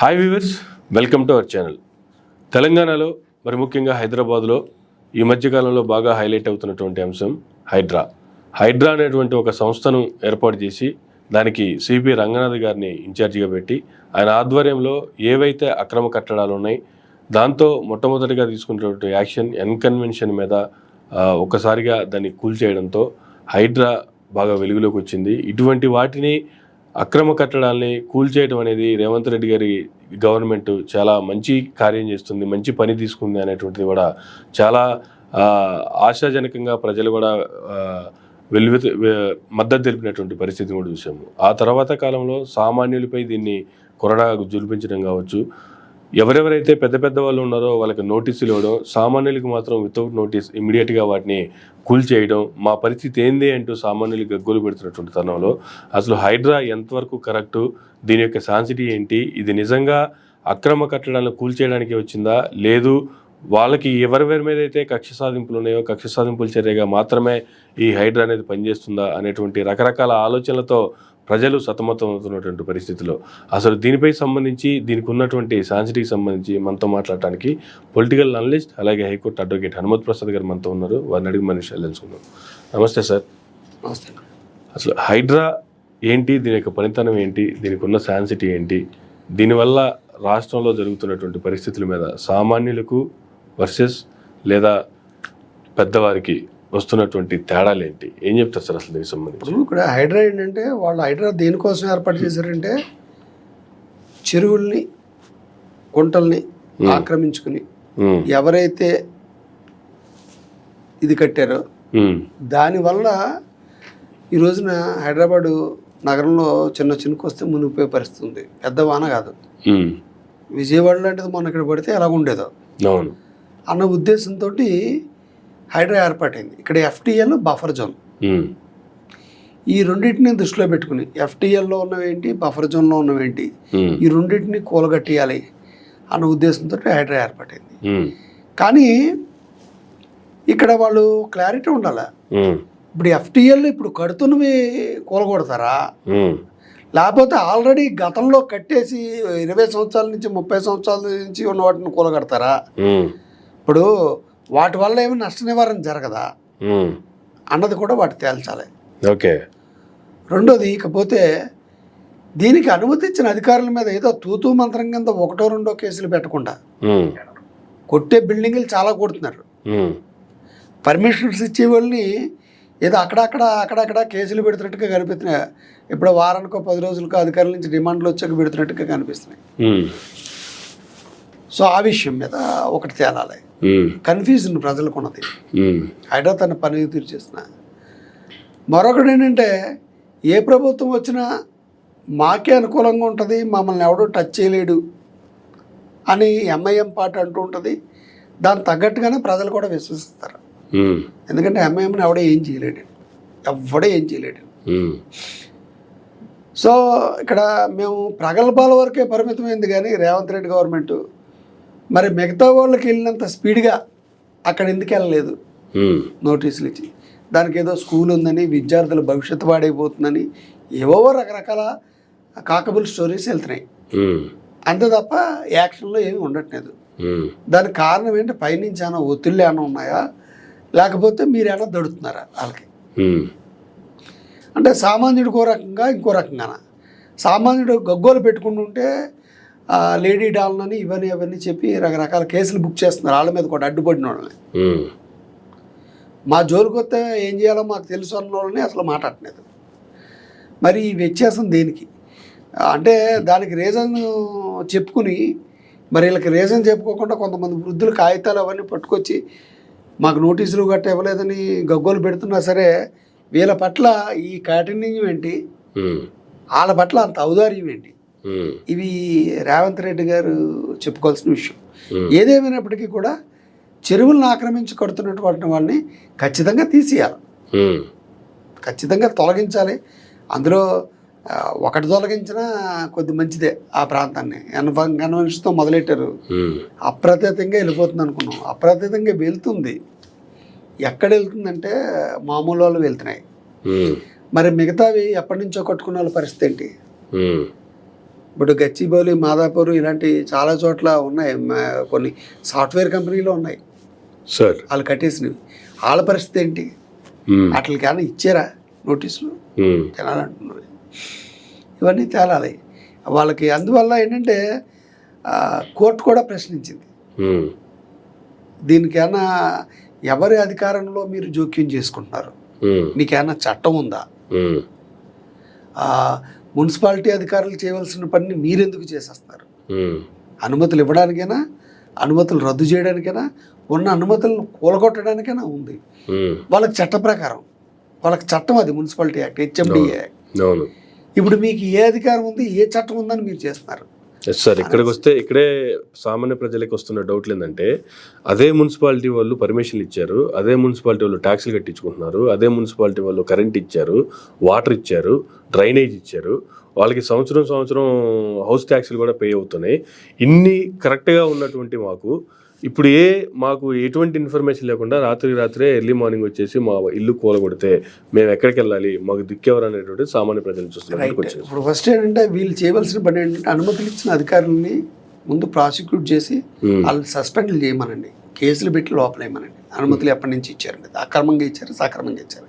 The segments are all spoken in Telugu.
Hi viewers, welcome to our channel. తెలంగాణలో మరి ముఖ్యంగా హైదరాబాద్లో ఈ మధ్యకాలంలో బాగా హైలైట్ అవుతున్నటువంటి అంశం హైడ్రా అనేటువంటి ఒక సంస్థను ఏర్పాటు చేసి దానికి సిపి రంగనాథ్ గారిని ఇన్ఛార్జిగా పెట్టి ఆయన ఆధ్వర్యంలో ఏవైతే అక్రమ కట్టడాలు ఉన్నాయి దాంతో మొట్టమొదటిగా తీసుకున్నటువంటి యాక్షన్ ఎన్కన్వెన్షన్ మీద ఒక్కసారిగా దాన్ని కూల్చేయడంతో హైడ్రా బాగా వెలుగులోకి వచ్చింది. ఇటువంటి వాటిని అక్రమ కట్టడాల్ని కూల్చేయడం అనేది రేవంత్ రెడ్డి గారి గవర్నమెంట్ చాలా మంచి కార్యం చేస్తుంది, మంచి పని తీసుకుంది అనేటువంటిది కూడా చాలా ఆశాజనకంగా ప్రజలు కూడా మద్దతు తెలిపినటువంటి పరిస్థితిని కూడా చూసాము. ఆ తర్వాత కాలంలో సామాన్యులపై దీన్ని కొరడా జులిపించడం కావచ్చు, ఎవరెవరైతే పెద్ద పెద్ద వాళ్ళు ఉన్నారో వాళ్ళకి నోటీసులు ఇవ్వడం, సామాన్యులకు మాత్రం వితౌట్ నోటీస్ ఇమీడియట్గా వాటిని కూల్చేయడం, మా పరిస్థితి ఏంది అంటూ సామాన్యులు గగ్గోలు పెడుతున్నటువంటి తరుణంలో అసలు హైడ్రా ఎంతవరకు కరెక్టు, దీని యొక్క సాన్సిటీ ఏంటి, ఇది నిజంగా అక్రమ కట్టడాలను కూల్చేయడానికి వచ్చిందా లేదు వాళ్ళకి ఎవరెవరి మీద అయితే కక్ష సాధింపులు ఉన్నాయో కక్ష సాధింపుల చర్యగా మాత్రమే ఈ హైడ్రా అనేది పనిచేస్తుందా అనేటువంటి రకరకాల ఆలోచనలతో ప్రజలు సతమతం అవుతున్నటువంటి పరిస్థితిలో అసలు దీనిపై సంబంధించి దీనికి ఉన్నటువంటి సాన్సిటీకి సంబంధించి మనతో మాట్లాడటానికి పొలిటికల్ అనలిస్ట్ అలాగే హైకోర్టు అడ్వకేట్ హనుమత్ ప్రసాద్ గారు మనతో ఉన్నారు. వారిని అడిగి మన విషయాలు తెలుసుకుందాం. నమస్తే సార్. నమస్తే. అసలు హైడ్రా ఏంటి, దీని యొక్క పనితనం ఏంటి, దీనికి ఉన్న సాన్సిటీ ఏంటి, దీనివల్ల రాష్ట్రంలో జరుగుతున్నటువంటి పరిస్థితుల మీద సామాన్యులకు వర్సెస్ లేదా పెద్దవారికి వస్తున్నటువంటి తేడాలు ఏంటి, ఏం చెప్తారు సార్ అసలు దీనికి సంబంధించి? ఇక్కడ హైడ్రా ఏంటంటే హైడ్రా దేనికోసం ఏర్పాటు చేశారంటే చెరువుల్ని కుంటల్ని ఆక్రమించుకుని ఎవరైతే ఇది కట్టారో దానివల్ల ఈ రోజున హైదరాబాదు నగరంలో చిన్న చినుకు వస్తే మునిగిపోయే పరిస్థితి ఉంది. పెద్ద వాన కాదు, విజయవాడ లాంటిది మొన్న ఇక్కడ పడితే ఎలా ఉండేదో అన్న ఉద్దేశంతో హైడ్రా ఏర్పాటైంది. ఇక్కడ ఎఫ్టీఎల్ బఫర్ జోన్, ఈ రెండింటిని దృష్టిలో పెట్టుకుని ఎఫ్టీఎల్లో ఉన్నవేంటి బఫర్ జోన్లో ఉన్నవేంటి ఈ రెండింటిని కూలగట్టియాలి అన్న ఉద్దేశంతో హైడ్రా ఏర్పాటైంది. కానీ ఇక్కడ వాళ్ళు క్లారిటీ ఉండాలి. ఇప్పుడు ఎఫ్టీఎల్ ఇప్పుడు కడుతున్నవి కూలగొడతారా, లేకపోతే ఆల్రెడీ గతంలో కట్టేసి 20 సంవత్సరాల నుంచి 30 సంవత్సరాల నుంచి ఉన్న వాటిని కూలగడతారా? ఇప్పుడు వాటి వల్ల ఏమి నష్ట నివారణ జరగదా అన్నది కూడా వాటి తేల్చాలి. ఓకే. రెండోది, ఇకపోతే దీనికి అనుమతి ఇచ్చిన అధికారుల మీద ఏదో తూతూ మంత్రం కింద 1-2 కేసులు పెట్టకుండా కొట్టే బిల్డింగ్లు చాలా కొడుతున్నారు. పర్మిషన్స్ ఇచ్చే వాళ్ళని ఏదో అక్కడక్కడ కేసులు పెడుతున్నట్టుగా కనిపిస్తున్నాయి. ఇప్పుడు వారానికో 10 రోజులకో అధికారుల నుంచి డిమాండ్లు వచ్చాక పెడుతున్నట్టుగా కనిపిస్తున్నాయి. సో ఆ విషయం మీద ఒకటి తేలాలి. కన్ఫ్యూజన్ ప్రజలకు ఉన్నది. హైడ్రా తన పని తీర్చేసిన మరొకటి ఏంటంటే ఏ ప్రభుత్వం వచ్చినా మాకే అనుకూలంగా ఉంటుంది, మమ్మల్ని ఎవడో టచ్ చేయలేడు అని ఎంఐఎం పార్టీ అంటూ ఉంటుంది. దానికి తగ్గట్టుగానే ప్రజలు కూడా విశ్వసిస్తారు. ఎందుకంటే ఎంఐఎంని ఎవడో ఏం చేయలేడు. సో ఇక్కడ మేము ప్రగల్భాల వరకే పరిమితమైంది కానీ రేవంత్ రెడ్డి గవర్నమెంట్ మరి మిగతా వాళ్ళకి వెళ్ళినంత స్పీడ్గా అక్కడ ఎందుకు వెళ్ళలేదు? నోటీసులు ఇచ్చి దానికి ఏదో స్కూల్ ఉందని, విద్యార్థుల భవిష్యత్తు పాడైపోతుందని ఏవో రకరకాల కాకబుల్ స్టోరీస్ వెళ్తున్నాయి. అంతే తప్ప యాక్షన్లో ఏమి ఉండట్లేదు. దానికి కారణం ఏంటి? పైనుంచి ఏమైనా ఒత్తిళ్ళు ఏమైనా ఉన్నాయా, లేకపోతే మీరు ఏమైనా దడుతున్నారా వాళ్ళకి? అంటే సామాన్యుడికి ఓ రకంగా ఇంకో రకంగానా? సామాన్యుడు గగ్గోలు పెట్టుకుంటుంటే లేడీ డాల్నని ఇవన్నీ చెప్పి రకరకాల కేసులు బుక్ చేస్తున్నారు వాళ్ళ మీద కూడా, అడ్డుపడిన వాళ్ళని. మా జోలికి వస్తే ఏం చేయాలో మాకు తెలుసు అన్న వాళ్ళని అసలు మాట్లాడలేదు. మరి ఈ వ్యత్యాసం దేనికి? అంటే దానికి రీజన్ చెప్పుకుని మరి వీళ్ళకి రీజన్ చెప్పుకోకుండా కొంతమంది వృద్ధులు కాగితాలు అవన్నీ పట్టుకొచ్చి మాకు నోటీసులు గట్ట ఇవ్వలేదని గగ్గోలు పెడుతున్నా సరే వీళ్ళ పట్ల ఈ కాఠిన్యం ఏంటి, వాళ్ళ పట్ల అంత ఔదార్యం ఏంటి? ఇవి రేవంత్ రెడ్డి గారు చెప్పుకోవాల్సిన విషయం. ఏదేమైనప్పటికీ కూడా చెరువులను ఆక్రమించి కడుతున్నటువంటి వాళ్ళని ఖచ్చితంగా తీసేయాలి, ఖచ్చితంగా తొలగించాలి. అందులో ఒకటి తొలగించినా కొద్ది మంచిదే. ఆ ప్రాంతాన్ని కన్వెన్షన్తో మొదలెట్టారు, అప్రతితంగా వెళ్ళిపోతుంది అనుకున్నాం. అప్రతితంగా వెళ్తుంది. ఎక్కడ వెళ్తుందంటే మామూలు వాళ్ళు వెళ్తున్నాయి. మరి మిగతావి ఎప్పటి నుంచో కట్టుకున్న వాళ్ళ పరిస్థితి ఏంటి? ఇప్పుడు గచ్చిబౌలి, మాదాపూర్ ఇలాంటి చాలా చోట్ల ఉన్నాయి. కొన్ని సాఫ్ట్వేర్ కంపెనీలు ఉన్నాయి సార్. వాళ్ళు కట్టేసినవి. వాళ్ళ పరిస్థితి ఏంటి? వాటికి ఏమైనా ఇచ్చారా నోటీసులు? జనాలు అంటున్నారు. ఇవన్నీ తేలాలి వాళ్ళకి. అందువల్ల ఏంటంటే కోర్టు కూడా ప్రశ్నించింది, దీనికైనా ఎవరి అధికారంలో మీరు జోక్యం చేసుకుంటున్నారు, మీకేమైనా చట్టం ఉందా, మున్సిపాలిటీ అధికారులు చేయవలసిన పనిని మీరెందుకు చేసేస్తారు? అనుమతులు ఇవ్వడానికైనా, అనుమతులు రద్దు చేయడానికైనా, ఉన్న అనుమతులను కూలగొట్టడానికైనా ఉంది. వాళ్ళకి చట్ట ప్రకారం వాళ్ళకి చట్టం అది మున్సిపాలిటీ యాక్ట్, హెచ్ఎండిఏ యాక్ట్. ఇప్పుడు మీకు ఏ అధికారం ఉంది, ఏ చట్టం ఉందని మీరు చేస్తున్నారు? సార్, ఇక్కడికి వస్తే ఇక్కడే సామాన్య ప్రజలకు వస్తున్న డౌట్లు ఏంటంటే, అదే మున్సిపాలిటీ వాళ్ళు పర్మిషన్లు ఇచ్చారు, అదే మున్సిపాలిటీ వాళ్ళు ట్యాక్స్లు కట్టించుకుంటున్నారు, అదే మున్సిపాలిటీ వాళ్ళు కరెంట్ ఇచ్చారు, వాటర్ ఇచ్చారు, డ్రైనేజ్ ఇచ్చారు, వాళ్ళకి సంవత్సరం హౌస్ ట్యాక్స్లు కూడా పే అవుతున్నాయి. ఇన్ని కరెక్ట్గా ఉన్నటువంటి ఇప్పుడు మాకు ఎటువంటి ఇన్ఫర్మేషన్ లేకుండా రాత్రే ఎర్లీ మార్నింగ్ వచ్చేసి మా ఇల్లు కూలగొడితే మేము ఎక్కడికి వెళ్ళాలి, మాకు దిక్కెవరు అనేటువంటి సామాన్య ప్రజలు చూస్తున్నారు. ఇప్పుడు ఫస్ట్ ఏంటంటే వీళ్ళు చేయవలసిన పని ఏంటంటే, అనుమతులు ఇచ్చిన అధికారులని ముందు ప్రాసిక్యూట్ చేసి వాళ్ళు సస్పెండ్లు చేయమనండి, కేసులు పెట్టి లోపలేయమనండి. అనుమతులు ఎప్పటి నుంచి ఇచ్చారండి, అక్రమంగా ఇచ్చారు, సక్రమంగా ఇచ్చారు,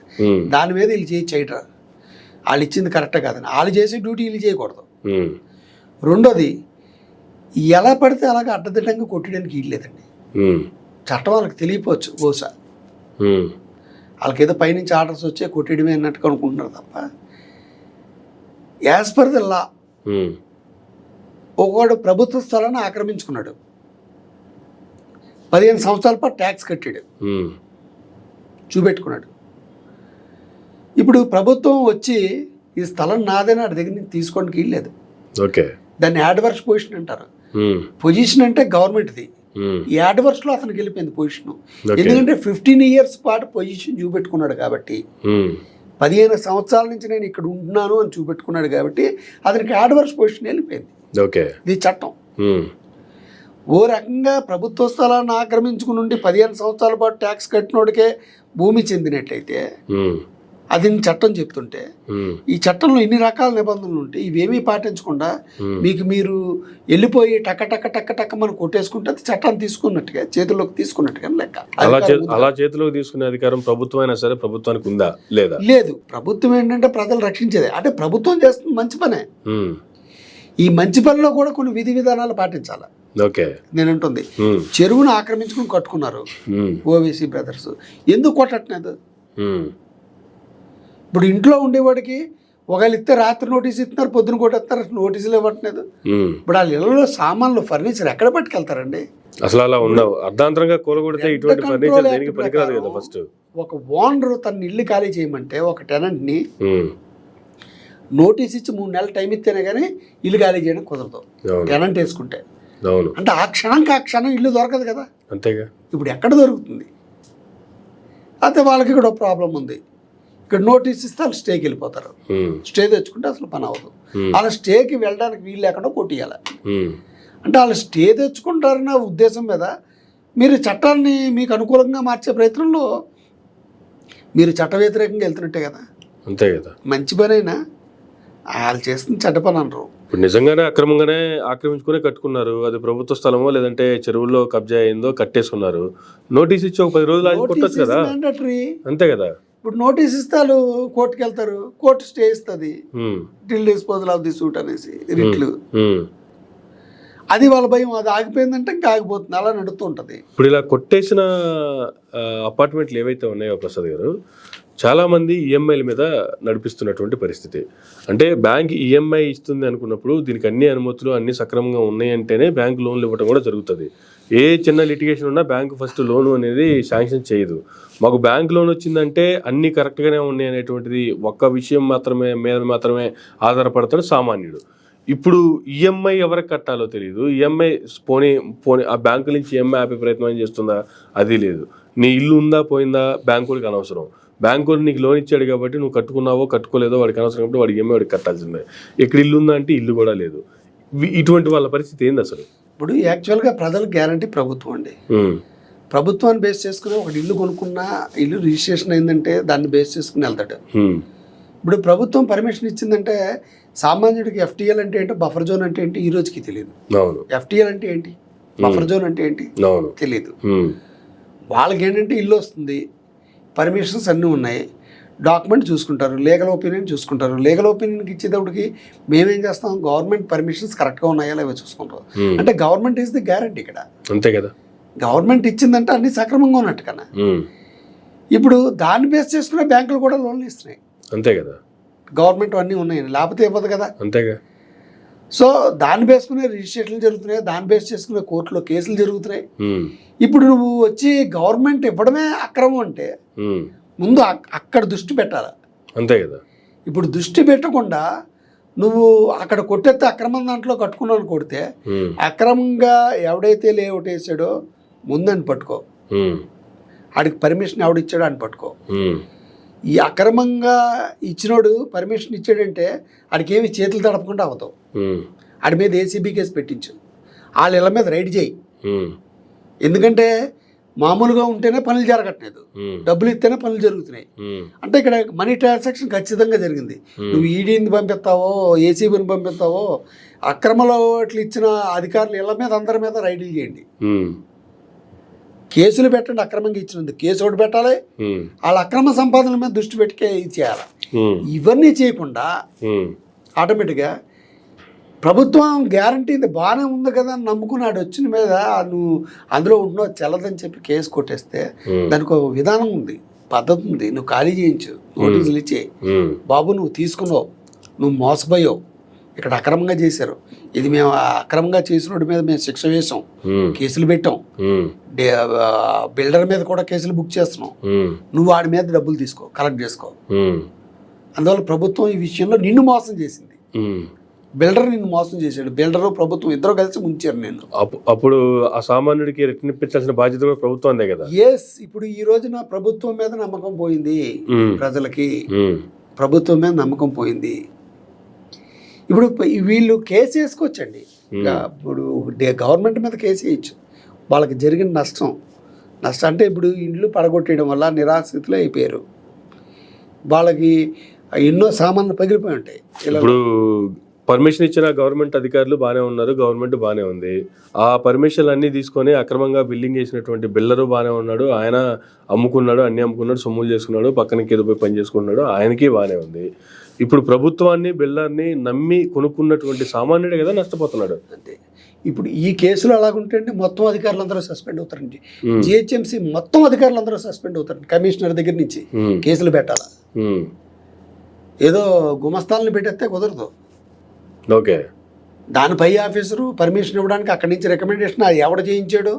దాని మీద వీళ్ళు చేయటం వాళ్ళు ఇచ్చింది కరెక్టే కాదని వాళ్ళు చేసే డ్యూటీ వీళ్ళు చేయకూడదు. రెండోది, ఎలా పడితే అలాగే అడ్డదిడ్డంగా కొట్టడానికి వీల్లేదండి. చట్టం వాళ్ళకి తెలియపోవచ్చు బహుశా, వాళ్ళకి ఏదో పైనుంచి ఆర్డర్స్ వచ్చే కొట్టడమే అన్నట్టుగా అనుకుంటున్నారు తప్ప, యాజ్ పర్ ద లా ఒకడు ప్రభుత్వ స్థలాన్ని ఆక్రమించుకున్నాడు, 15 సంవత్సరాల పాటు ట్యాక్స్ కట్టాడు, చూపెట్టుకున్నాడు. ఇప్పుడు ప్రభుత్వం వచ్చి ఈ స్థలం నాదేనా వాడి దగ్గర నుంచి తీసుకోవడానికి వీల్లేదు. దాన్ని యాడ్వర్స్ పొజిషన్ అంటారు. పొజిషన్ అంటే గవర్నమెంట్ది, ఈ యాడ్వర్స్లో అతనికి వెళ్ళిపోయింది పొజిషన్. ఎందుకంటే 15 years పాటు పొజిషన్ చూపెట్టుకున్నాడు కాబట్టి, 15 సంవత్సరాల నుంచి నేను ఇక్కడ ఉంటున్నాను అని చూపెట్టుకున్నాడు కాబట్టి అతనికి యాడ్వర్స్ పొజిషన్ వెళ్ళిపోయింది. ఇది చట్టం. ఓ రకంగా ప్రభుత్వ స్థలాన్ని ఆక్రమించుకుని ఉండి 15 సంవత్సరాల పాటు ట్యాక్స్ కట్టినోడికే భూమి చెందినట్లయితే అది చట్టం చెప్తుంటే, ఈ చట్టంలో ఇన్ని రకాల నిబంధనలు ఉంటే ఇవేమీ పాటించకుండా మీకు మీరు వెళ్ళిపోయి టక్క మనం కొట్టేసుకుంటే అది చట్టాన్ని తీసుకున్నట్టుగా చేతుల్లోకి తీసుకున్నట్టుగా లెక్క. అలా చేతిలోకి తీసుకునే అధికారం ప్రభుత్వం అయినా సరే ప్రభుత్వానికి ఉందా లేదా? లేదు. ప్రభుత్వం ఏంటంటే ప్రజలు రక్షించేది. అంటే ప్రభుత్వం చేస్తుంది మంచి పనే. ఈ మంచి పనిలో కూడా కొన్ని విధి విధానాలు పాటించాలి. నేను అంటుంది, చెరువును ఆక్రమించుకుని కట్టుకున్నారు ఓవైసీ బ్రదర్స్, ఎందుకు కొట్టట్లేదు? ఇప్పుడు ఇంట్లో ఉండేవాడికి ఒకవేళ ఇస్తే రాత్రి నోటీస్ ఇస్తున్నారు, పొద్దున కొట్టేస్తారు, నోటీసులు ఇవ్వట్లేదు. ఇప్పుడు వాళ్ళ ఇళ్లలో సామాన్లు, ఫర్నిచర్ ఎక్కడ పట్టుకెళ్తారండి? అసలు అలా ఉన్నావు అర్ధాంతరంగా కూలగొడితే ఇటువంటి ఫర్నిచర్ దేనికి పనికిరాదు కదా. ఫస్ట్ ఒక ఓనర్ తన ఇల్లు ఖాళీ చేయమంటే ఒక టెనెంట్ని నోటీస్ ఇచ్చి 3 నెలలు టైం ఇస్తేనే కానీ ఇల్లు ఖాళీ చేయడం కుదరదు, టెనెంట్ వేసుకుంటే. అంటే ఆ క్షణం ఇల్లు దొరకదు కదా. అంతేగా. ఇప్పుడు ఎక్కడ దొరుకుతుంది? అయితే వాళ్ళకి ఇక్కడ ఒక ప్రాబ్లం ఉంది. ఇక్కడ నోటీస్ ఇస్తే వాళ్ళు స్టేకి వెళ్ళిపోతారు, స్టే తెచ్చుకుంటే అసలు పని అవ్వదు. వాళ్ళ స్టేకి వెళ్ళడానికి వీలు లేకుండా కొట్టియాలి. అంటే వాళ్ళు స్టే తెచ్చుకుంటారన్న ఉద్దేశం మీద మీరు చట్టాన్ని మీకు అనుకూలంగా మార్చే ప్రయత్నంలో మీరు చట్ట వ్యతిరేకంగా వెళ్తున్నట్టే కదా. అంతే కదా. మంచి పని అయినా వాళ్ళు చేస్తుంది చెడ్డ పని అనరు. ఇప్పుడు నిజంగానే అక్రమంగానే ఆక్రమించుకునే కట్టుకున్నారు, అది ప్రభుత్వ స్థలమో లేదంటే చెరువుల్లో కబ్జా అయిందో కట్టేసుకున్నారు, నోటీస్ ఇచ్చి ఒక 10 రోజులు ఆగి కొట్టచ్చు కదా. అంతే కదా. ఇప్పుడు నోటీస్ ఇస్తే వాళ్ళు కోర్టుకి వెళ్తారు, కోర్టు స్టే ఇస్తుంది, till disposal of the suit అనేసి రిట్లు. అది వాళ్ళ భయం, అది ఆగిపోయిందంటే ఇంకా ఆగిపోతుంది, అలా నడుస్తూ ఉంటుంది. ఇప్పుడు ఇలా కొట్టేసిన అపార్ట్మెంట్లు ఏవైతే ఉన్నాయో ప్రసాద్ గారు, చాలామంది ఈఎంఐల మీద నడిపిస్తున్నటువంటి పరిస్థితి. అంటే బ్యాంక్ ఈఎంఐ ఇస్తుంది అనుకున్నప్పుడు దీనికి అన్ని అనుమతులు అన్ని సక్రమంగా ఉన్నాయంటేనే బ్యాంక్ లోన్లు ఇవ్వడం కూడా జరుగుతుంది. ఏ చిన్న లిటిగేషన్ ఉన్నా బ్యాంకు ఫస్ట్ లోను అనేది శాంక్షన్ చేయదు. మాకు బ్యాంక్ లోన్ వచ్చిందంటే అన్నీ కరెక్ట్గానే ఉన్నాయి అనేటువంటిది ఒక్క విషయం మాత్రమే ఆధారపడతాడు సామాన్యుడు. ఇప్పుడు ఈఎంఐ ఎవరికి కట్టాలో తెలియదు, ఈఎంఐ పోనీ ఆ బ్యాంకు నుంచి ఈఎంఐ ఆపే ప్రయత్నం చేస్తుందా, అది లేదు. నీ ఇల్లు ఉందా పోయిందా బ్యాంకులకి అనవసరం, బ్యాంకు నీకు లోన్ ఇచ్చాడు కాబట్టి నువ్వు కట్టుకున్నావో కట్టుకోలేదో వాడికి అనవసరం కాబట్టి వాడికి ఈఎంఐ వాడికి కట్టాల్సిందే. ఇక్కడ ఇల్లు ఉందా అంటే ఇల్లు కూడా లేదు. ఇటువంటి వాళ్ళ పరిస్థితి ఏంది అసలు? ఇప్పుడు యాక్చువల్గా ప్రజల గ్యారంటీ ప్రభుత్వం అండి. ప్రభుత్వాన్ని బేస్ చేసుకుని ఒక ఇల్లు కొనుక్కున్నా, ఇల్లు రిజిస్ట్రేషన్ అయిందంటే దాన్ని బేస్ చేసుకుని వెళ్తాడు. ఇప్పుడు ప్రభుత్వం పర్మిషన్ ఇచ్చిందంటే సామాన్యుడికి ఎఫ్టీఎల్ అంటే ఏంటో బఫర్ జోన్ అంటే ఏంటి ఈ రోజుకి తెలియదు. అవును. ఎఫ్టీఎల్ అంటే ఏంటి, బఫర్ జోన్ అంటే ఏంటి అవును. తెలియదు. వాళ్ళకి ఏంటంటే ఇల్లు వస్తుంది, పర్మిషన్స్ అన్నీ ఉన్నాయి, డాక్యుమెంట్ చూసుకుంటారు, లీగల్ ఒపీనియన్ చూసుకుంటారు. లీగల్ ఒపీనియన్కి ఇచ్చేటప్పటికి మేమేం చేస్తాం, గవర్నమెంట్ పర్మిషన్స్ కరెక్ట్గా ఉన్నాయా లేవో చూసుకుంటాం. అంటే గవర్నమెంట్ ఈజ్ ది గ్యారంటీ ఇక్కడ. అంతే కదా, గవర్నమెంట్ ఇచ్చిందంటే అన్ని సక్రమంగా ఉన్నట్టు కన్నా. ఇప్పుడు దాన్ని బేస్ చేసుకునే బ్యాంకులు కూడా లోన్లు ఇస్తున్నాయి. అంతే కదా, గవర్నమెంట్ అన్నీ ఉన్నాయని, లేకపోతే ఇవ్వదు కదా. అంతేగా. సో దాన్ని బేసుకునే రిజిస్ట్రేషన్లు జరుగుతున్నాయి, దాన్ని బేస్ చేసుకునే కోర్టులో కేసులు జరుగుతున్నాయి. ఇప్పుడు నువ్వు వచ్చి గవర్నమెంట్ ఇవ్వడమే అక్రమం అంటే ముందు అక్కడ దృష్టి పెట్టాలి. అంతే కదా. ఇప్పుడు దృష్టి పెట్టకుండా నువ్వు అక్కడ కొట్టేస్తే అక్రమం దాంట్లో కట్టుకున్నాను కొడితే, అక్రమంగా ఎవడైతే లేఅవుట్ వేసాడో ముందని పట్టుకో, ఆడికి పర్మిషన్ ఎవడిచ్చాడో అని పట్టుకో. ఈ అక్రమంగా ఇచ్చినోడు పర్మిషన్ ఇచ్చాడంటే ఆడికి ఏమి చేతులు తడపకుండా అవుతావు. ఆడి మీద ఏసీబీ కేసు పెట్టించు, వాళ్ళ ఇళ్ళ మీద రైడ్ చేయి. ఎందుకంటే మామూలుగా ఉంటేనే పనులు జరగట్లేదు, డబ్బులు ఇస్తేనే పనులు జరుగుతున్నాయి. అంటే ఇక్కడ మనీ ట్రాన్సాక్షన్ ఖచ్చితంగా జరిగింది. నువ్వు ఈడీని పంపిస్తావో ఏసీబీని పంపిస్తావో, అక్రమలో ఇట్లా ఇచ్చిన అధికారులు ఇళ్ళ మీద అందరి మీద రైడ్లు చేయండి, కేసులు పెట్టండి. అక్రమంగా ఇచ్చినందుకు కేసు ఒకటి పెట్టాలి, వాళ్ళ అక్రమ సంపాదన మీద దృష్టి పెట్టి చేయాలి. ఇవన్నీ చేయకుండా ఆటోమేటిక్గా ప్రభుత్వం గ్యారంటీ బాగానే ఉంది కదా అని నమ్ముకున్నాడు వచ్చిన మీద నువ్వు అందులో ఉంటున్నావు చెల్లదని చెప్పి కేసు కొట్టేస్తే దానికి ఒక విధానం ఉంది, పద్ధతి ఉంది. నువ్వు ఖాళీ చేయించు, నోటీసులు ఇచ్చే, బాబు నువ్వు తీసుకున్నావు, నువ్వు మోసపోయావు, ఇక్కడ అక్రమంగా చేశారు, ఇది మేము అక్రమంగా చేసినోడి మీద మేము శిక్ష వేసాం, కేసులు పెట్టాం, బిల్డర్ మీద కూడా కేసులు బుక్ చేస్తున్నాం, నువ్వు వాడి మీద డబ్బులు తీసుకో, కలెక్ట్ చేసుకో. అందువల్ల ప్రభుత్వం ఈ విషయంలో నిన్ను మోసం చేసింది, బిల్డర్ నిన్ను మోసం చేశాడు, బిల్డరు ప్రభుత్వం ఇద్దరు కలిసి ముంచారు నేను. అప్పుడు ఆ సామాన్యుడికి రిటర్న్ ఇప్పించాల్సిన బాధ్యత కూడా ప్రభుత్వం అందే కదా. ఎస్, ఇప్పుడు ఈ రోజున ప్రభుత్వం మీద నమ్మకం పోయింది, ప్రజలకి ప్రభుత్వం మీద నమ్మకం పోయింది. ఇప్పుడు వీళ్ళు కేసు వేసుకోవచ్చండి, ఇప్పుడు గవర్నమెంట్ మీద కేసు వేయచ్చు. వాళ్ళకి జరిగిన నష్టం అంటే ఇప్పుడు ఇండ్లు పడగొట్టేయడం వల్ల నిరాశ్రితులు అయిపోయారు, వాళ్ళకి ఎన్నో సామాన్లు పగిలిపోయి ఉంటాయి. ఇప్పుడు పర్మిషన్ ఇచ్చిన గవర్నమెంట్ అధికారులు బాగానే ఉన్నారు, గవర్నమెంట్ బాగానే ఉంది. ఆ పర్మిషన్లు అన్నీ తీసుకొని అక్రమంగా బిల్డింగ్ చేసినటువంటి బిల్డరు బాగానే ఉన్నాడు, ఆయన అమ్ముకున్నాడు, అన్నీ అమ్ముకున్నాడు, సొమ్ములు చేసుకున్నాడు, పక్కనకి ఏదో పోయి పని చేసుకున్నాడు, ఆయనకి బాగానే ఉంది. ఇప్పుడు ప్రభుత్వాన్ని బిల్డర్ని నమ్మి కొనుక్కున్నటువంటి సామాన్యుడే కదా నష్టపోతున్నాడు. అంతే. ఇప్పుడు ఈ కేసులో అలాగుంటే మొత్తం అధికారులు అందరూ సస్పెండ్ అవుతారండి, జిహెచ్ఎంసీ మొత్తం అధికారులు అందరూ సస్పెండ్ అవుతారండి. కమిషనర్ దగ్గర నుంచి కేసులు పెట్టాలా, ఏదో గుమస్తాలను పెట్టేస్తే కుదరదు. ఓకే, దాని పై ఆఫీసరు పర్మిషన్ ఇవ్వడానికి అక్కడి నుంచి రికమెండేషన్ అది ఎవడ చేయించాడు,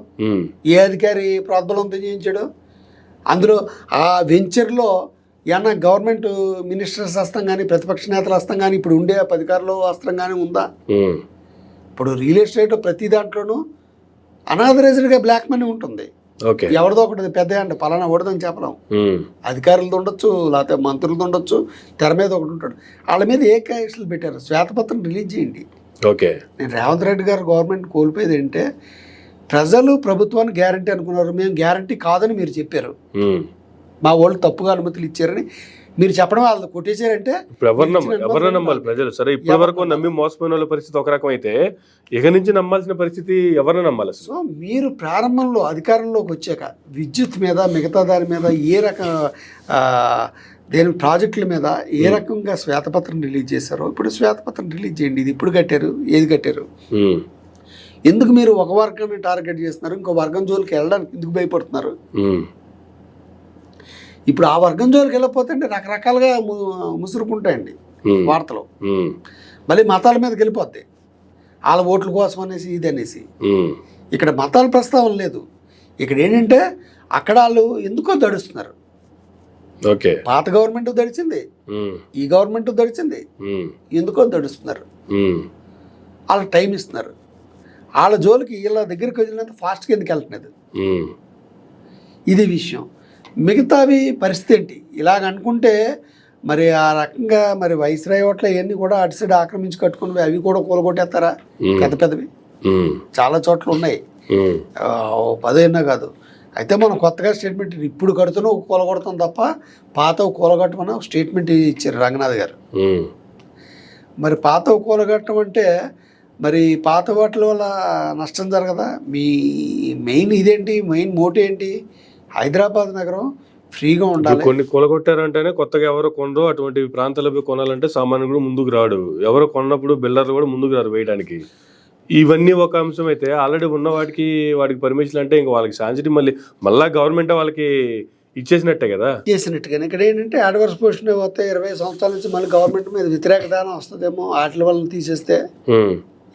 ఏ అధికారి ప్రోద్బలంతో చేయించాడు, అందులో ఆ వెంచర్లో ఏమన్నా గవర్నమెంట్ మినిస్టర్స్ హస్తం కానీ ప్రతిపక్ష నేతల హస్తం కానీ ఇప్పుడు ఉండే అధికారులు హస్తం కానీ ఉందా? ఇప్పుడు రియల్ ఎస్టేట్ ప్రతి దాంట్లోనూ అనాథరైజ్డ్గా బ్లాక్ మనీ ఉంటుంది. ఎవరిదో ఒకటి పెద్ద అంటే పలానా ఓడదని చెప్పలేం, అధికారులతో ఉండొచ్చు, లేకపోతే మంత్రులతో ఉండొచ్చు, తెర మీద ఒకటి ఉంటాడు. వాళ్ళ మీద ఏ కేసులు పెట్టారు, శ్వేతపత్రం రిలీజ్ చేయండి. నేను రేవంత్ రెడ్డి గారు గవర్నమెంట్ కోల్పోయేది ఏంటంటే, ప్రజలు ప్రభుత్వాన్ని గ్యారంటీ అనుకున్నారు, మేము గ్యారంటీ కాదని మీరు చెప్పారు, మా వాళ్ళు తప్పుగా అనుమతులు ఇచ్చారని మీరు చెప్పడం వాళ్ళు కొట్టేశారంటే ఎవరు నమ్మాలి ప్రజలు? సరే, ఇప్పటి వరకు నమ్మి మోసపోయిన వాళ్ళ పరిస్థితి ఒక రకం అయితే ఇక నుంచి నమ్మాల్సిన పరిస్థితి ఎవరిని నమ్మాలి? సో మీరు ప్రారంభంలో అధికారంలోకి వచ్చాక విద్యుత్ మీద మిగతా దాని మీద ఏ రకం దేని ప్రాజెక్టుల మీద ఏ రకంగా శ్వేతపత్రం రిలీజ్ చేశారో ఇప్పుడు శ్వేతపత్రం రిలీజ్ చేయండి. ఇది ఇప్పుడు కట్టారు, ఏది కట్టారు, ఎందుకు మీరు ఒక వర్గాన్ని టార్గెట్ చేస్తున్నారు, ఇంకో వర్గం జోలికి వెళ్ళడానికి ఎందుకు భయపడుతున్నారు? ఇప్పుడు ఆ వర్గం జోలికి వెళ్ళకపోతే అంటే రకరకాలుగా ముసురుకుంటాయండి వార్తలు, మళ్ళీ మతాల మీదకి వెళ్ళిపోద్ది, వాళ్ళ ఓట్ల కోసం అనేసి ఇది అనేసి. ఇక్కడ మతాల ప్రస్తావన లేదు. ఇక్కడ ఏంటంటే అక్కడ వాళ్ళు ఎందుకో దడుస్తున్నారు. పాత గవర్నమెంట్ దడిచింది, ఈ గవర్నమెంట్ దడిచింది, ఎందుకో దడుస్తున్నారు. వాళ్ళకి టైం ఇస్తున్నారు, వాళ్ళ జోలికి వీళ్ళ దగ్గరికి వెళ్ళినంత ఫాస్ట్గా ఎందుకు వెళ్తున్నది, ఇది విషయం. మిగతావి పరిస్థితి ఏంటి? ఇలాగ అనుకుంటే మరి ఆ రకంగా మరి వైస్రాయ్ ఓట్ల ఇవన్నీ కూడా అటు సైడ్ ఆక్రమించి కట్టుకుని అవి కూడా కూలగొట్టేస్తారా? పెద్ద పెద్దవి చాలా చోట్ల ఉన్నాయి, 10 కాదు. అయితే మనం కొత్తగా స్టేట్మెంట్ ఇప్పుడు కడుతున్నాం కూలగొడతాం తప్ప పాత కూలగొట్టమని ఒక స్టేట్మెంట్ ఇచ్చారు రంగనాథ్ గారు. మరి పాత కూలగట్టం అంటే మరి పాత వాటిల వల్ల నష్టం జరగదా? మీ మెయిన్ ఇదేంటి, మెయిన్ మోటివ్ ఏంటి? హైదరాబాద్ నగరం ఫ్రీగా ఉండాలి. కొన్ని కొలగొట్టారంటేనే కొత్తగా ఎవరో కొనరు, అటువంటి ప్రాంతాల్లో పోయి సామాన్యుడు కూడా ముందుకు రాడు. ఎవరు కొన్నప్పుడు బిల్డర్లు కూడా ముందుకు రారు వేయడానికి. ఇవన్నీ ఒక అంశం అయితే, ఆల్రెడీ ఉన్న వాటికి పర్మిషన్ అంటే ఇంకా వాళ్ళకి శాంసిటీ మళ్ళా గవర్నమెంట్ వాళ్ళకి ఇచ్చేసినట్టే కదా. చేసినట్టుగానే ఇక్కడ ఏంటంటే అడ్వర్స్ పొజిషన్ పోతే 20 సంవత్సరాల నుంచి మళ్ళీ గవర్నమెంట్ మీద వ్యతిరేక దానం వస్తుందేమో, వాటి వల్ల తీసేస్తే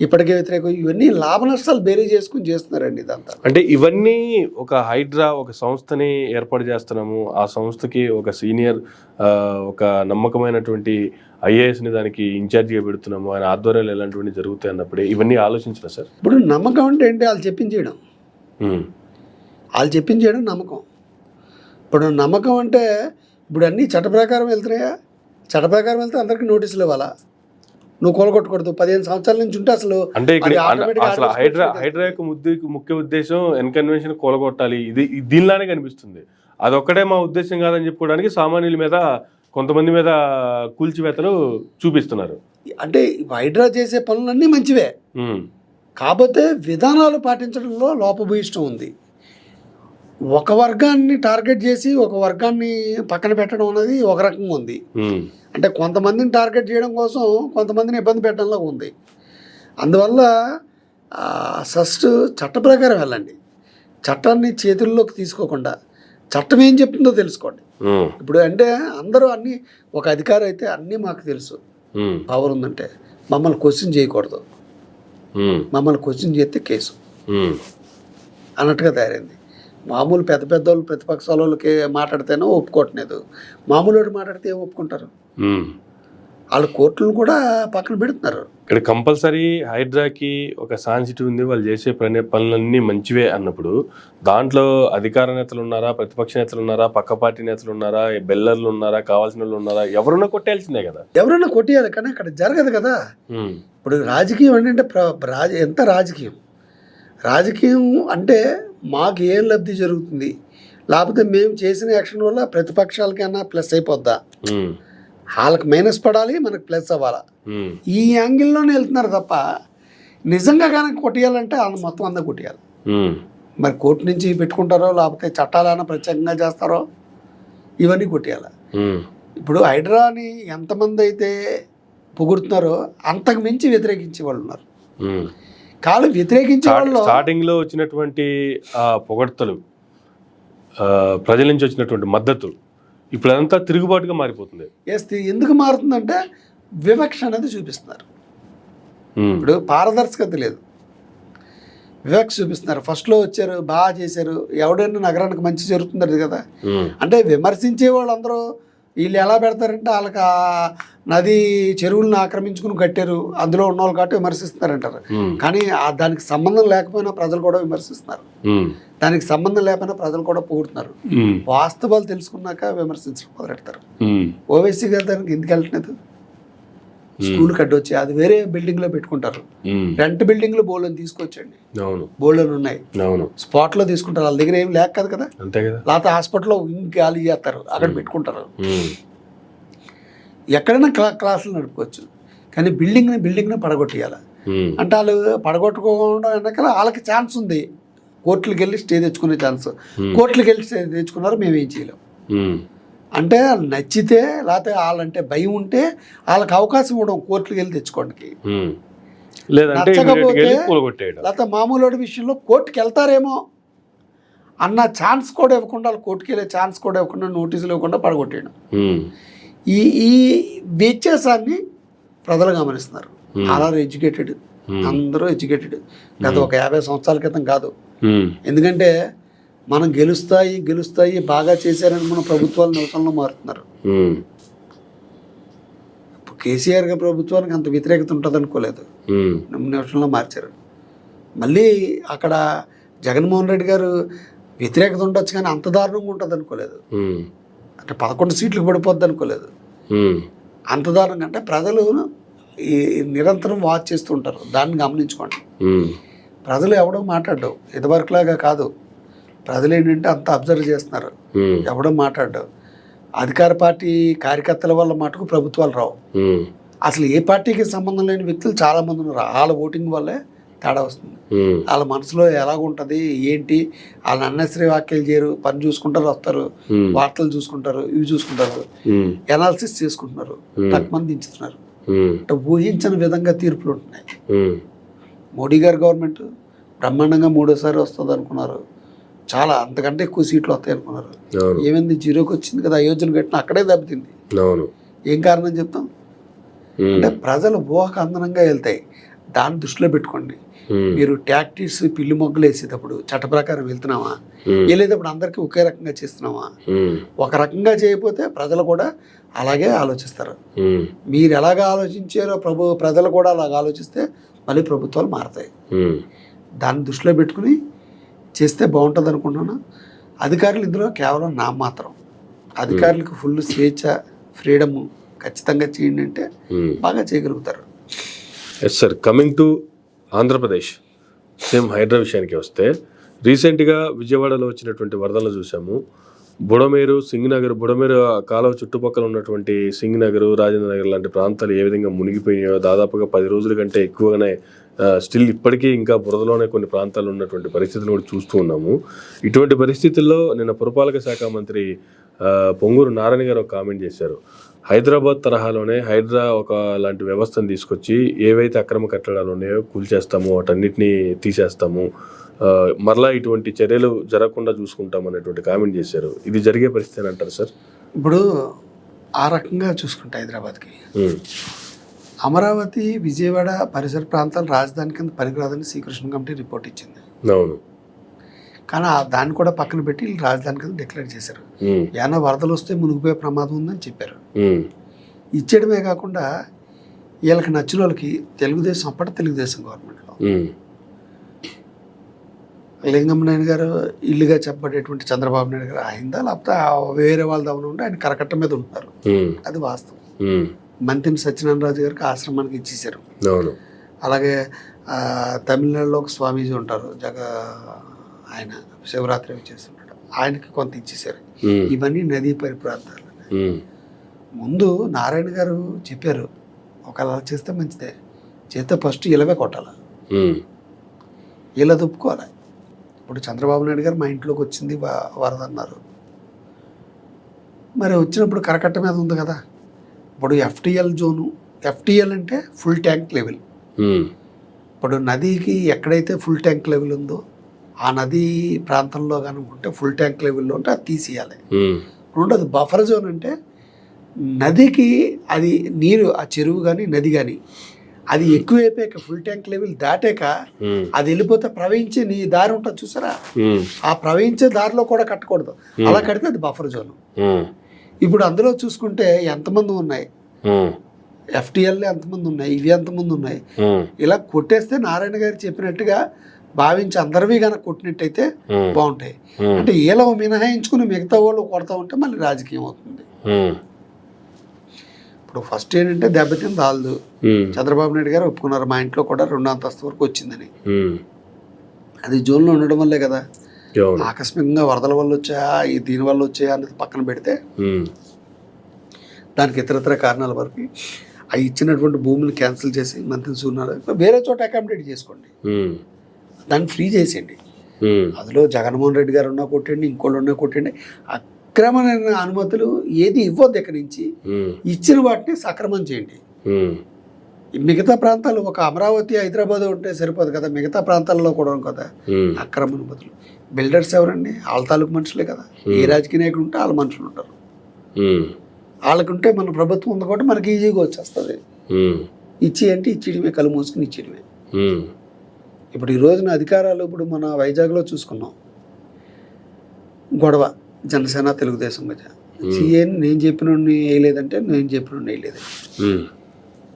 ఇప్పటికే వ్యతిరేకం. ఇవన్నీ లాభ నష్టాలు బేరీ చేసుకుని చేస్తున్నారండి ఇదంతా. అంటే ఇవన్నీ ఒక హైడ్రా ఒక సంస్థని ఏర్పాటు చేస్తున్నాము, ఆ సంస్థకి ఒక సీనియర్ ఒక నమ్మకమైనటువంటి ఐఏఎస్ని దానికి ఇన్ఛార్జిగా పెడుతున్నాము, ఆయన ఆధ్వర్యాలు ఎలాంటివన్నీ జరుగుతాయి అన్నప్పుడే ఇవన్నీ ఆలోచించిన సార్. ఇప్పుడు నమ్మకం అంటే ఏంటి? వాళ్ళు చెప్పించేయడం, వాళ్ళు చెప్పించేయడం నమ్మకం. ఇప్పుడు నమ్మకం అంటే ఇప్పుడు అన్నీ చట్ట ప్రకారం వెళ్తున్నాయా? చట్ట ప్రకారం వెళ్తే అందరికీ నోటీసులు ఇవ్వాలా? నువ్వు కొలగొట్టకూడదు 15 సంవత్సరాల నుంచి ఉంటే అసలు అసలు హైడ్రా యొక్క ముఖ్య ఉద్దేశం ఎన్కన్వెన్షన్ కూలగొట్టాలి, ఇది దీనిలానే కనిపిస్తుంది. అదొక్కటే మా ఉద్దేశం కాదని చెప్పుకోవడానికి సామాన్యుల మీద కొంతమంది మీద కూల్చివేతలు చూపిస్తున్నారు. అంటే హైడ్రా చేసే పనులన్నీ మంచివే, కాకపోతే విధానాలు పాటించడంలో లోపభూయిష్టం ఉంది. ఒక వర్గాన్ని టార్గెట్ చేసి ఒక వర్గాన్ని పక్కన పెట్టడం అనేది ఒక రకంగా ఉంది. అంటే కొంతమందిని టార్గెట్ చేయడం కోసం కొంతమందిని ఇబ్బంది పెట్టడంలో ఉంది. అందువల్ల ఫస్ట్ చట్ట ప్రకారం వెళ్ళండి, చట్టాన్ని చేతుల్లోకి తీసుకోకుండా చట్టం ఏం చెప్తుందో తెలుసుకోండి. ఇప్పుడు అంటే అందరూ అన్నీ ఒక అధికారి అయితే అన్నీ మాకు తెలుసు, పవర్ ఉందంటే మమ్మల్ని క్వశ్చన్ చేయకూడదు, మమ్మల్ని క్వశ్చన్ చేస్తే కేసు అన్నట్టుగా తయారైంది. మామూలు పెద్ద వాళ్ళు ప్రతిపక్షాల వాళ్ళకి మాట్లాడితేనే ఒప్పుకోవట్లేదు, మామూలు వాడు మాట్లాడితే ఏం ఒప్పుకుంటారు? వాళ్ళు కోర్టులను కూడా పక్కన పెడుతున్నారు. ఇక్కడ కంపల్సరీ హైడ్రాకి ఒక సాన్సిటీ ఉంది, వాళ్ళు చేసే పనులన్నీ మంచివే అన్నప్పుడు దాంట్లో అధికార నేతలు ఉన్నారా, ప్రతిపక్ష నేతలు ఉన్నారా, పక్క పార్టీ నేతలు ఉన్నారా, బెల్లర్లు ఉన్నారా, కావాల్సిన వాళ్ళు ఉన్నారా, ఎవరున్నా కొట్టేయాల్సిందే కదా. ఎవరైనా కొట్టేయాలి, కానీ అక్కడ జరగదు కదా. ఇప్పుడు రాజకీయం అంటే ఎంత రాజకీయం అంటే మాకు ఏం లబ్ధి జరుగుతుంది, లేకపోతే మేము చేసిన యాక్షన్ వల్ల ప్రతిపక్షాలకైనా ప్లస్ అయిపోద్దా, వాళ్ళకి మైనస్ పడాలి మనకు ప్లస్ అవ్వాలా, ఈ యాంగిల్లోనే వెళ్తున్నారు తప్ప నిజంగా కనుక కొట్టేయాలంటే వాళ్ళు మొత్తం అంతా కొట్టేయాలి. మరి కోర్టు నుంచి పెట్టుకుంటారో లేకపోతే చట్టాలైనా ప్రత్యేకంగా చేస్తారో ఇవన్నీ కొట్టేయాలి. ఇప్పుడు హైడ్రాని ఎంతమంది అయితే పొగుడుతున్నారో అంతకు మించి వ్యతిరేకించే వాళ్ళు ఉన్నారు. కాదు వ్యతిరేకించే వాళ్ళు స్టార్టింగ్ లో వచ్చినటువంటి పొగడ్తలు, ప్రజల నుంచి వచ్చినటువంటి మద్దతు ఇప్పుడు అదంతా తిరుగుబాటుగా మారిపోతుంది. ఎందుకు మారుతుందంటే వివక్ష అనేది చూపిస్తున్నారు. ఇప్పుడు పారదర్శకత లేదు, వివక్ష చూపిస్తున్నారు. ఫస్ట్లో వచ్చారు, బాగా చేశారు, ఎవడైనా నగరానికి మంచి జరుగుతుంది కదా. అంటే విమర్శించే వాళ్ళందరూ వీళ్ళు ఎలా పెడతారంటే వాళ్ళకి నది చెరువులను ఆక్రమించుకుని కట్టారు, అందులో ఉన్న వాళ్ళు కాబట్టి విమర్శిస్తున్నారంటారు. కానీ దానికి సంబంధం లేకపోయినా ప్రజలు కూడా విమర్శిస్తున్నారు, దానికి సంబంధం లేకపోయినా ప్రజలు కూడా పొగుడుతున్నారు. వాస్తవాలు తెలుసుకున్నాక విమర్శించడం మొదలెడతారు. ఓవైసీ గారు దానికి ఎందుకు వెళ్ళట్లేదు? స్కూల్ కట్టొచ్చి అది వేరే బిల్డింగ్ లో పెట్టుకుంటారు, రెంట్ బిల్డింగ్ లో బోర్డులను తీసుకొచ్చండి, బోర్డులు ఉన్నాయి, స్పాట్ లో తీసుకుంటారు. వాళ్ళ దగ్గర ఏం లేక కదా, లేకపోతే హాస్పిటల్లో ఖాళీ చేస్తారు, అక్కడ పెట్టుకుంటారు. ఎక్కడైనా క్లాసులు నడుపుకోవచ్చు, కానీ బిల్డింగ్ని పడగొట్టేయాలి. అంటే వాళ్ళు పడగొట్టుకోవడం వెనకాల వాళ్ళకి ఛాన్స్ ఉంది, కోర్టులకు వెళ్ళి స్టే తెచ్చుకునే ఛాన్స్. కోర్టులకు వెళ్ళి స్టే తెచ్చుకున్నారు, మేమేం చేయలేం. అంటే వాళ్ళు నచ్చితే లేకపోతే వాళ్ళంటే భయం ఉంటే వాళ్ళకి అవకాశం ఇవ్వడం, కోర్టులకు వెళ్ళి తెచ్చుకోవడానికి. నచ్చకపోతే లేకపోతే మామూలు విషయంలో కోర్టుకి వెళ్తారేమో అన్న ఛాన్స్ కూడా ఇవ్వకుండా, వాళ్ళు కోర్టుకి వెళ్ళే ఛాన్స్ కూడా ఇవ్వకుండా, నోటీసులు ఇవ్వకుండా పడగొట్టేయడం. ఈ వ్యత్యాసాన్ని ప్రజలు గమనిస్తున్నారు. ఆల్ ఎడ్యుకేటెడ్, అందరూ ఎడ్యుకేటెడ్. గత ఒక 50 సంవత్సరాల క్రితం కాదు. ఎందుకంటే మనం గెలుస్తాయి బాగా చేశారని మన ప్రభుత్వాలు నిమిషంలో మారుతున్నారు. కేసీఆర్ గారి ప్రభుత్వానికి అంత వ్యతిరేకత ఉంటుంది అనుకోలేదు, నిమిషంలో మార్చారు. మళ్ళీ అక్కడ జగన్మోహన్ రెడ్డి గారు వ్యతిరేకత ఉండొచ్చు కానీ అంత దారుణంగా ఉంటుంది అనుకోలేదు. అంటే 11 సీట్లకు పడిపోద్ది అనుకోలేదు. అంత దారుణంగా అంటే ప్రజలు ఈ నిరంతరం వాచ్ చేస్తుంటారు, దాన్ని గమనించుకోండి. ప్రజలు ఎవడో మాట్లాడడం ఇదివరకులాగా కాదు. ప్రజలు ఏంటంటే అంత అబ్జర్వ్ చేస్తున్నారు, ఉమ్, ఎవడో మాట్లాడ్డావు. అధికార పార్టీ కార్యకర్తల వల్ల మటుకు ప్రభుత్వాలు రావు. ఉమ్, అసలు ఏ పార్టీకి సంబంధం లేని వ్యక్తులు చాలామంది ఉన్నారు. వాళ్ళ ఓటింగ్ వల్లే తేడా వస్తుంది. ఉమ్, వాళ్ళ మనసులో ఎలాగుంటుంది ఏంటి, వాళ్ళని అన్నెసరీ వాక్యాలు చేయరు, పని చూసుకుంటారు, వస్తారు, ఉమ్, వార్తలు చూసుకుంటారు, ఇవి చూసుకుంటారు, ఉమ్, ఎనాలిసిస్ చేసుకుంటున్నారు, తక్కువ మంది దించుతున్నారు. ఉమ్, అంటే ఊహించిన విధంగా తీర్పులు ఉంటున్నాయి. ఉమ్, మోడీ గారి గవర్నమెంట్ బ్రహ్మాండంగా 3వ సారి వస్తుంది అనుకున్నారు, చాలా అంతకంటే ఎక్కువ సీట్లు వస్తాయి అనుకున్నారు. అవును, ఏమైంది, 0కి వచ్చింది కదా, అయోధ్యను కట్టిన అక్కడే దెబ్బతింది. అవును, ఏం కారణం చెప్తాం? ఉమ్, అంటే ప్రజలు ఊహకు అందంగా వెళ్తాయి. దాన్ని దృష్టిలో పెట్టుకోండి. ఉమ్, మీరు ట్యాక్టీస్ పిల్లి మొగ్గలు వేసేటప్పుడు చట్ట ప్రకారం వెళ్తున్నామా, ఉమ్, వెళ్ళేటప్పుడు అందరికీ ఒకే రకంగా చేస్తున్నామా? ఉమ్, ఒక రకంగా చేయకపోతే ప్రజలు కూడా అలాగే ఆలోచిస్తారు. ఉమ్, మీరు ఎలాగ ఆలోచించారో ప్రజలు కూడా అలాగ ఆలోచిస్తే మళ్ళీ ప్రభుత్వాలు మారతాయి. ఉమ్, దాన్ని దృష్టిలో పెట్టుకుని చేస్తే బాగుంటుంది అనుకుంటున్నాను. అధికారులు ఇందులో కేవలం నామమాత్రం. అధికారులకు ఫుల్ స్వేచ్ఛ, ఫ్రీడము ఖచ్చితంగా చేయండి అంటే ఉమ్. బాగా చేయగలుగుతారు. Yes sir, coming to Andhra Pradesh, same Hydraa విషయానికి వస్తే రీసెంట్గా విజయవాడలో వచ్చినటువంటి వరదలను చూసాము. బుడమేరు, సింగనగర్, బుడమేరు కాలువ చుట్టుపక్కల ఉన్నటువంటి సింగనగర్, రాజేంద్ర నగర్ లాంటి ప్రాంతాలు ఏ విధంగా మునిగిపోయినాయో, దాదాపుగా 10 రోజుల కంటే ఎక్కువగానే స్టిల్ ఇప్పటికీ ఇంకా బురదలోనే కొన్ని ప్రాంతాలు ఉన్నటువంటి పరిస్థితులు కూడా చూస్తూ ఉన్నాము. ఇటువంటి పరిస్థితుల్లో నిన్న పురపాలక శాఖ మంత్రి పొంగూరు నారాయణ గారు ఒక కామెంట్ చేశారు. హైదరాబాద్ తరహాలోనే హైడ్రా ఒక లాంటి వ్యవస్థను తీసుకొచ్చి ఏవైతే అక్రమ కట్టడాలు ఉన్నాయో కూల్చేస్తాము, వాటన్నిటిని తీసేస్తాము, మరలా ఇటువంటి చర్యలు జరగకుండా చూసుకుంటాం అనేటువంటి కామెంట్ చేశారు. ఇది జరిగే పరిస్థితి అని అంటారు సార్? ఇప్పుడు ఆ రకంగా చూసుకుంటే హైదరాబాద్కి ఉమ్, అమరావతి, విజయవాడ పరిసర ప్రాంతాలు రాజధాని కింద పనికిరాదని శ్రీకృష్ణ కమిటీ రిపోర్ట్ ఇచ్చింది. అవును, కానీ దాన్ని కూడా పక్కన పెట్టి వీళ్ళు రాజధాని కింద డిక్లేర్ చేశారు. ఉమ్, ఏమైనా వరదలు వస్తే మునిగిపోయే ప్రమాదం ఉందని చెప్పారు. ఉమ్, ఇచ్చేయడమే కాకుండా వీళ్ళకి నచ్చిన వాళ్ళకి తెలుగుదేశం, అప్పటి తెలుగుదేశం గవర్నమెంట్లో ఉమ్, లింగమనాయుడు గారు ఇల్లుగా చెప్పబడేటువంటి చంద్రబాబు నాయుడు గారు అయిందా, లేకపోతే వేరే వాళ్ళ దవన ఉండి ఆయన కరకట్ట మీద ఉంటున్నారు. ఉమ్, అది వాస్తవం. ఉమ్, మంత్రి సత్యనారాయణ రాజు గారికి ఆశ్రమానికి ఇచ్చేసారు. అవును, అలాగే తమిళనాడులో ఒక స్వామీజీ ఉంటారు, ఆయన శివరాత్రి చేస్తుంటాడు, ఆయనకి కొంత ఇచ్చేసారు. ఉమ్, ఇవన్నీ నదీ పరిప్రాంతాలు. ఉమ్, ముందు నారాయణ గారు చెప్పారు, ఒకవేళ అలా చేస్తే మంచిదే, చేస్తే ఫస్ట్ ఇలావే కొట్టాలి, ఉమ్, ఇలా దుప్పుకోవాలి. ఇప్పుడు చంద్రబాబు నాయుడు గారు మా ఇంట్లోకి వచ్చింది వరద అన్నారు, మరి వచ్చినప్పుడు కరకట్ట మీద ఉంది కదా. ఇప్పుడు FTL జోను, FTL అంటే ఫుల్ ట్యాంక్ లెవెల్. ఉమ్, ఇప్పుడు నదికి ఎక్కడైతే ఫుల్ ట్యాంక్ లెవెల్ ఉందో ఆ నదీ ప్రాంతంలో కనుక ఉంటే ఫుల్ ట్యాంక్ లెవెల్లో ఉంటే అది తీసేయాలి. ఉమ్, రెండోది బఫర్ జోన్ అంటే నదికి అది నీరు, ఆ చెరువు కానీ నది కానీ అది ఎక్కువైపోయాక ఫుల్ ట్యాంక్ లెవెల్ దాటాక ఉమ్, అది వెళ్ళిపోతే ప్రవహించే నీ దారి ఉంటుంది చూసారా, ఉమ్, ఆ ప్రవహించే దారిలో కూడా కట్టకూడదు. అలా కడితే అది బఫర్ జోన్. ఉమ్, ఇప్పుడు అందులో చూసుకుంటే ఎంతమంది ఉన్నాయి, ఉమ్, FTL ఎంతమంది ఉన్నాయి, ఇవి ఎంతమంది ఉన్నాయి. ఉమ్, ఇలా కొట్టేస్తే నారాయణ గారు చెప్పినట్టుగా భావించి అందరివి కనుక కొట్టినట్టయితే ఉమ్, బాగుంటాయి. ఉమ్, అంటే ఇలా మినహాయించుకుని మిగతా వాళ్ళు కొడతా ఉంటే మళ్ళీ రాజకీయం అవుతుంది. ఉమ్, ఇప్పుడు ఫస్ట్ ఏంటంటే దెబ్బతింది వాళ్ళు. ఉమ్, చంద్రబాబు నాయుడు గారు ఒప్పుకున్నారు, మా ఇంట్లో కూడా 2 అంతస్తు వరకు వచ్చిందని. ఉమ్, అది జోన్లో ఉండడం వల్లే కదా. అవును, ఆకస్మికంగా వరదల వల్ల వచ్చాయా, దీనివల్ల వచ్చాయా అనేది పక్కన పెడితే ఉమ్, దానికి ఇతరత్ర కారణాల వరకు ఆ ఇచ్చినటువంటి భూములు క్యాన్సిల్ చేసి మంత్రి చూన్నారు, వేరే చోట అకామిడేట్ చేసుకోండి, ఉమ్, దాన్ని ఫ్రీ చేసేయండి. ఉమ్, అందులో జగన్మోహన్ రెడ్డి గారు ఉన్నా కొట్టండి, ఇంకోళ్ళు ఉన్నా కొట్టండి. అక్రమమైన అనుమతులు ఏది ఇవ్వద్దు. ఇక్కడి నుంచి ఉమ్, ఇచ్చిన వాటిని సక్రమం చేయండి. ఉమ్, మిగతా ప్రాంతాలు ఒక అమరావతి, హైదరాబాద్ ఉంటే సరిపోదు కదా, మిగతా ప్రాంతాల్లో కూడా కదా ఉమ్, అక్రమ అనుమతులు. బిల్డర్స్ ఎవరండి, వాళ్ళ తాలూకు మనుషులే కదా. ఏ రాజకీయ నాయకుడు ఉంటే వాళ్ళ మనుషులు ఉంటారు. ఉమ్, వాళ్ళకుంటే మన ప్రభుత్వం ఉంది కాబట్టి మనకి ఈజీగా వచ్చేస్తుంది. ఉమ్, ఇచ్చి అంటే ఇచ్చేయడమే, కళ్ళు మూసుకుని ఇచ్చేయడమే. ఉమ్, ఇప్పుడు ఈ రోజున అధికారాలు, ఇప్పుడు మన వైజాగ్లో చూసుకున్నాం గొడవ జనసేన తెలుగుదేశం మధ్య. సీఏని నేను చెప్పినోడిని వేయలేదంటే నేను చెప్పినోడిని వేయలేదు. ఉమ్,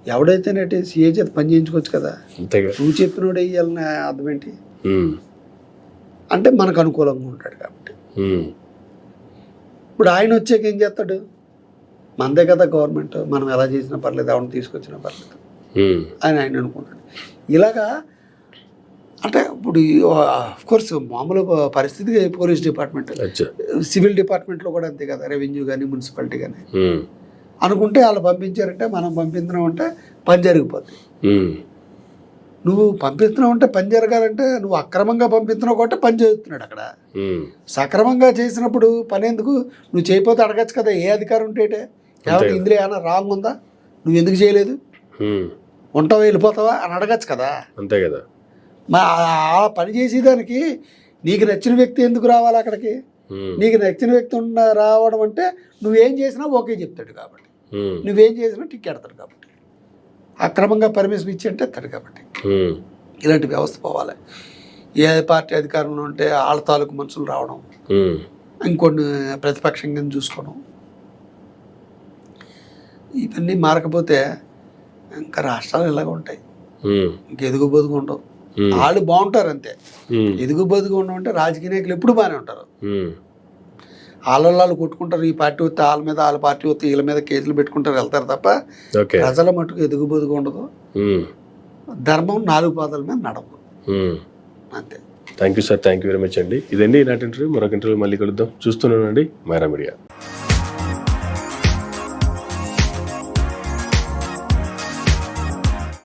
ఎవడైతేనంటే సీఏ చేత పని చేయించుకోవచ్చు కదా. అంతేగా. నువ్వు చెప్పినోడు వేయాలని అర్థం ఏంటి ఉమ్, అంటే మనకు అనుకూలంగా ఉంటాడు కాబట్టి. ఉమ్, ఇప్పుడు ఆయన వచ్చాక ఏం చేస్తాడు, మనదే కదా గవర్నమెంట్, మనం ఎలా చేసినా పర్లేదు, ఎవరిని తీసుకొచ్చినా పర్లేదు ఉమ్, అని ఆయన అనుకుంటాడు. ఇలాగా అంటే ఇప్పుడు కోర్స్ మామూలు పరిస్థితి పోలీస్ డిపార్ట్మెంట్, అచ్చా. సివిల్ డిపార్ట్మెంట్లో కూడా అంతే కదా, రెవెన్యూ కానీ మున్సిపాలిటీ కానీ. ఉమ్. అనుకుంటే వాళ్ళు పంపించారంటే మనం పంపిస్తున్నాం అంటే పని జరిగిపోద్ది. ఉమ్. నువ్వు పంపిస్తున్నావు అంటే పని జరగాలంటే నువ్వు అక్రమంగా పంపిస్తున్నావు కాబట్టి పని చేస్తున్నాడు అక్కడ. ఉమ్. సక్రమంగా చేసినప్పుడు పని ఎందుకు? నువ్వు చేయకపోతే అడగచ్చు కదా, ఏ అధికారం ఉంటేటే ఏమన్నా ఇందులో ఏమైనా రాంగ్ ఉందా, నువ్వు ఎందుకు చేయలేదు, ఉమ్. ఉంటావా వెళ్ళిపోతావా అని అడగచ్చు కదా. అంతే కదా. మా ఆ పని చేసేదానికి నీకు నచ్చిన వ్యక్తి ఎందుకు రావాలి అక్కడికి? ఉమ్. నీకు నచ్చిన వ్యక్తి రావడం అంటే నువ్వేం చేసినా ఓకే చెప్తాడు కాబట్టి, ఉమ్. నువ్వేం చేసినా టిక్ ఎడతాడు కాబట్టి, అక్రమంగా పర్మిషన్ ఇచ్చి అంటే ఎత్తాడు కాబట్టి. ఉమ్. ఇలాంటి వ్యవస్థ పోవాలి. ఏ పార్టీ అధికారంలో ఉంటే వాళ్ళ తాలూకు మనుషులు రావడం, ఉమ్. ఇంకొన్ని ప్రతిపక్షంగా చూసుకోవడం, ఇవన్నీ మారకపోతే ఇంకా రాష్ట్రాలు ఇలాగ ఉంటాయి. ఉమ్. ఇంక ఎదుగు బతుకు ఉండవు. ఉమ్. వాళ్ళు బాగుంటారు అంతే. ఉమ్. ఎదుగు బతుకు ఉండడం అంటే రాజకీయ నాయకులు ఎప్పుడు బాగానే ఉంటారు. ఉమ్. వాళ్ళు కొట్టుకుంటారు, ఈ పార్టీ వస్తే వాళ్ళ మీద, వాళ్ళ పార్టీ వస్తే వీళ్ళ మీద కేసులు పెట్టుకుంటారు, వెళ్తారు తప్ప ఓకే. ప్రజల మటుకు ఎదుగు బతుకు ఉండదు. ఉమ్. ధర్మం 4 పాదాల మీద నడవదు ఉమ్. అంతే. Thank you sir, thank you very much అండి. ఇదండి ఈనాటి ఇంటర్వ్యూ. మరొక ఇంటర్వ్యూ మళ్ళీ కలుద్దాం. చూస్తున్నానండి మైరా మీడియా.